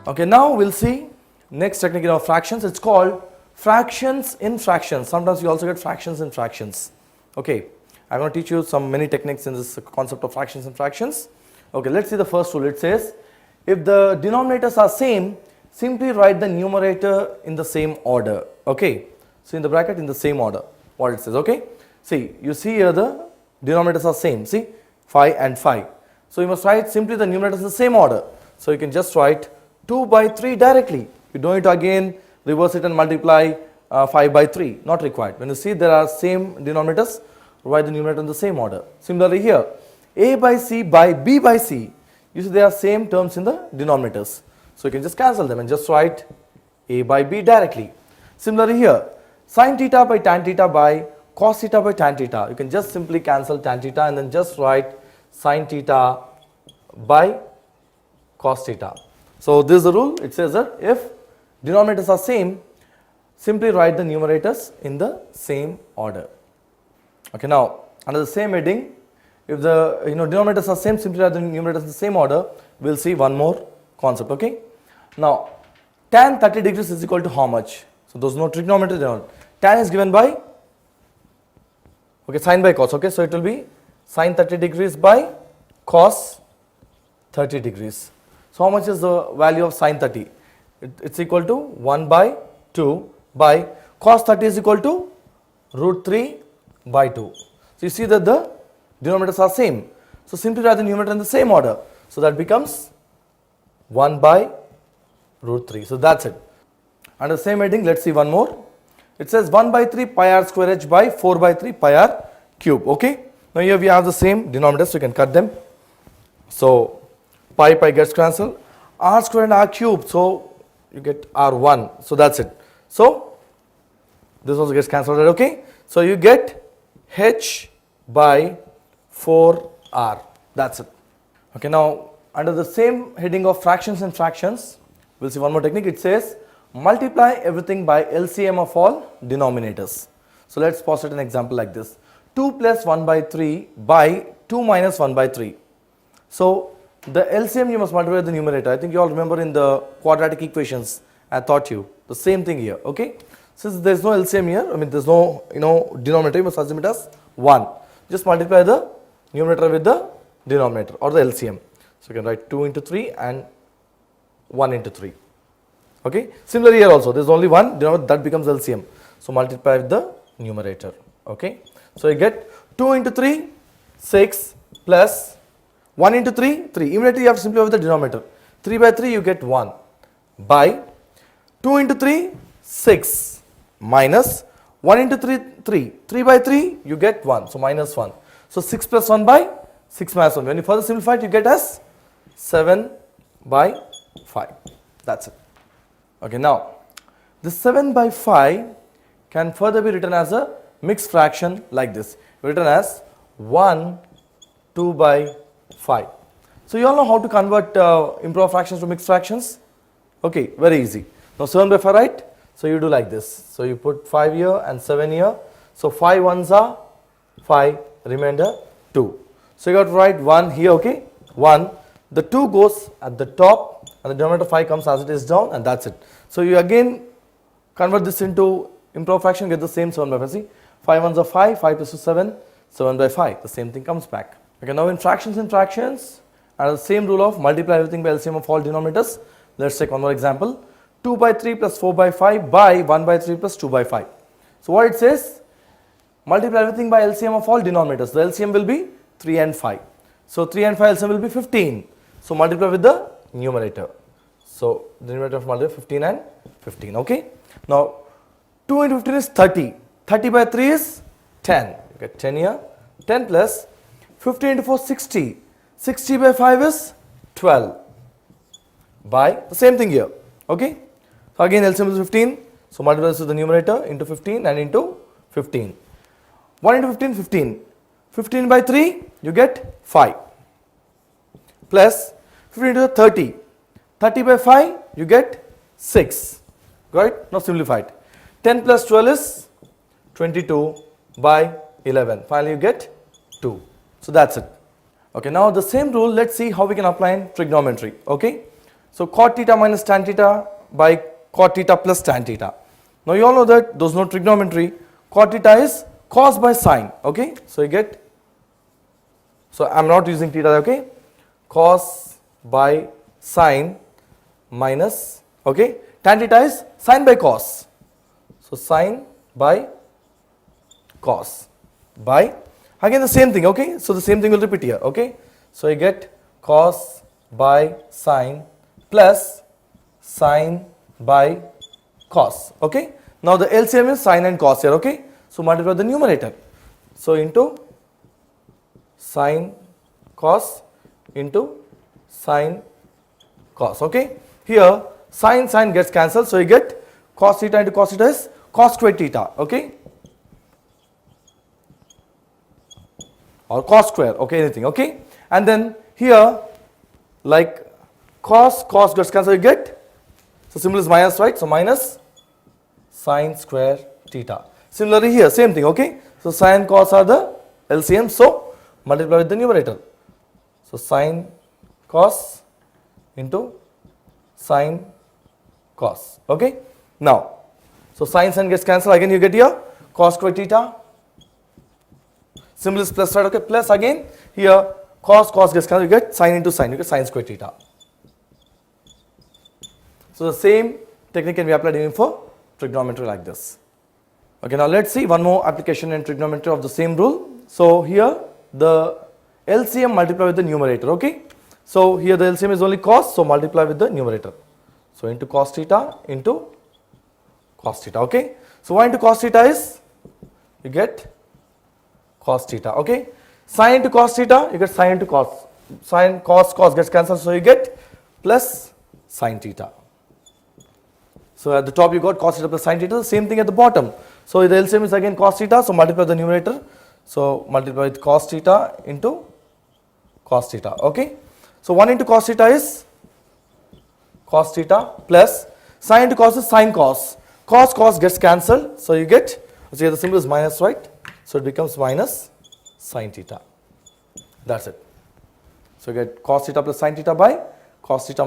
Okay, now we'll see next technique of fractions. It's called fractions in fractions. Sometimes you also get fractions in fractions. Okay, I'm going to teach you many techniques in this concept of fractions in fractions. Okay, let's see the first rule. It says if the denominators are same, simply write the numerator in the same order. Okay, so in the bracket in the same order, what it says. Okay, see, you see here the denominators are same. See, 5 and 5. So you must write simply the numerators in the same order. So you can just write 2 by 3 directly. You don't need to again reverse it and multiply 5 by 3. Not required. When you see there are same denominators, write the numerator in the same order. Similarly here, A by C by B by C. You see there are same terms in the denominators. So you can just cancel them and just write A by B directly. Similarly here, sin theta by tan theta by cos theta by tan theta. You can just simply cancel tan theta and then just write sin theta by cos theta. So this is the rule. It says that if denominators are same, simply write the numerators in the same order. Okay, now under the same heading, if the denominators are same, simply write the numerators in the same order. We'll see one more concept. Okay, now tan 30 degrees is equal to how much? So there's no trigonometry there. Tan is given by sin by cos. Okay, so it will be sin 30 degrees by cos 30 degrees. So how much is the value of sin 30? It's equal to 1 by 2 by cos 30 is equal to root 3 by 2. So you see that the denominators are same. So simply write the numerator in the same order. So that becomes 1 by root 3. So that's it. Under the same heading, let's see one more. It says 1 by 3 pi r square h by 4 by 3 pi r cube. Okay. Now here we have the same denominators, so you can cut them. So pi gets cancelled. R square and r cube, so you get r1. So that's it. So this also gets cancelled. Okay. So you get h by 4r. That's it. Okay. Now under the same heading of fractions and fractions, we'll see one more technique. It says multiply everything by LCM of all denominators. So let's posit an example like this. 2 plus 1 by 3 by 2 minus 1 by 3. So the LCM you must multiply the numerator. I think you all remember in the quadratic equations I taught you. The same thing here. Okay. Since there is no LCM here, I mean there is no denominator, you must assume it as 1. Just multiply the numerator with the denominator or the LCM. So you can write 2 into 3 and 1 into 3. Okay. Similarly here also there is only one denominator, that becomes LCM. So multiply with the numerator. Okay. So you get 2 into 3, 6 plus 1 into 3, 3. Immediately you have to simplify with the denominator. 3 by 3 you get 1 by 2 into 3, 6 minus 1 into 3, 3. 3 by 3 you get 1. So minus 1. So 6 plus 1 by 6 minus 1. When you further simplify it, you get as 7 by 5. That's it. Okay, now this 7 by 5 can further be written as a mixed fraction like this. Written as 1, 2 by 5. So you all know how to convert improper fractions to mixed fractions? Okay, very easy. Now 7 by 5, right? So you do like this. So you put 5 here and 7 here. So 5 ones are 5, remainder 2. So you got to write 1 here, okay? 1. The 2 goes at the top and the denominator 5 comes as it is down, and that's it. So you again convert this into improper fraction, get the same 7 by 5. See, 5 ones are 5, 5 plus 2 7, 7 by 5. The same thing comes back. Okay, now in fractions and fractions, and the same rule of multiply everything by LCM of all denominators. Let's take one more example. 2 by 3 plus 4 by 5 by 1 by 3 plus 2 by 5. So what it says? Multiply everything by LCM of all denominators. The LCM will be 3 and 5. So 3 and 5 LCM will be 15. So multiply with the numerator. So the numerator of multiply 15 and 15. Okay. Now 2 into 15 is 30. 30 by 3 is 10. You get 10 here. 10 plus 50 into 4 60. 60 by 5 is 12. By the same thing here. Okay. So again LCM is 15. So multiply this with the numerator into 15 and into 15. 1 into 15, 15. 15 by 3, you get 5. Plus 15 into 30. 30 by 5, you get 6. Got it? Now simplify it. 10 plus 12 is 22 by 11. Finally, you get 2. So that's it. Okay, now the same rule, let's see how we can apply in trigonometry. Okay. So cot theta minus tan theta by cot theta plus tan theta. Now you all know that those know trigonometry, cot theta is cos by sine, okay. So you get, so I am not using theta, okay, cos by sine minus, okay, tan theta is sine by cos. So sine by cos by, again the same thing, okay. So the same thing will repeat here, okay. So you get cos by sine plus sine by cos, okay. Now the LCM is sine and cos here, okay. So multiply the numerator. So into sine cos into sine cos, okay. Here sine gets cancelled, so you get cos theta into cos theta is cos square theta, okay, or cos square, okay, anything, okay. And then here like cos gets cancelled, you get, so symbol is minus, right, so minus sine square theta. Similarly here same thing, okay. So sine cos are the LCM, so multiply with the numerator. So sine cos into sine cos, okay. Now so sine gets cancelled, again you get here cos square theta, symbol is plus, right, okay, plus again here cos gets cancelled, you get sine into sine, you get sine square theta. So the same technique can be applied even for trigonometry like this. Okay, now let's see one more application in trigonometry of the same rule. So here the LCM multiply with the numerator, okay. So here the LCM is only cos, so multiply with the numerator. So into cos theta into cos theta, okay. So 1 into cos theta is, you get cos theta, okay. Sine into cos theta, you get sine into cos. Sine cos gets cancelled, so you get plus sine theta. So at the top you got cos theta plus sine theta, the same thing at the bottom. So the LCM is again cos theta, so multiply the numerator. So multiply with cos theta into cos theta, okay. So 1 into cos theta is cos theta plus sine into cos is sine cos. Cos gets cancelled, so you get, so here the symbol is minus, right, so it becomes minus sine theta. That's it. So you get cos theta plus sine theta by cos theta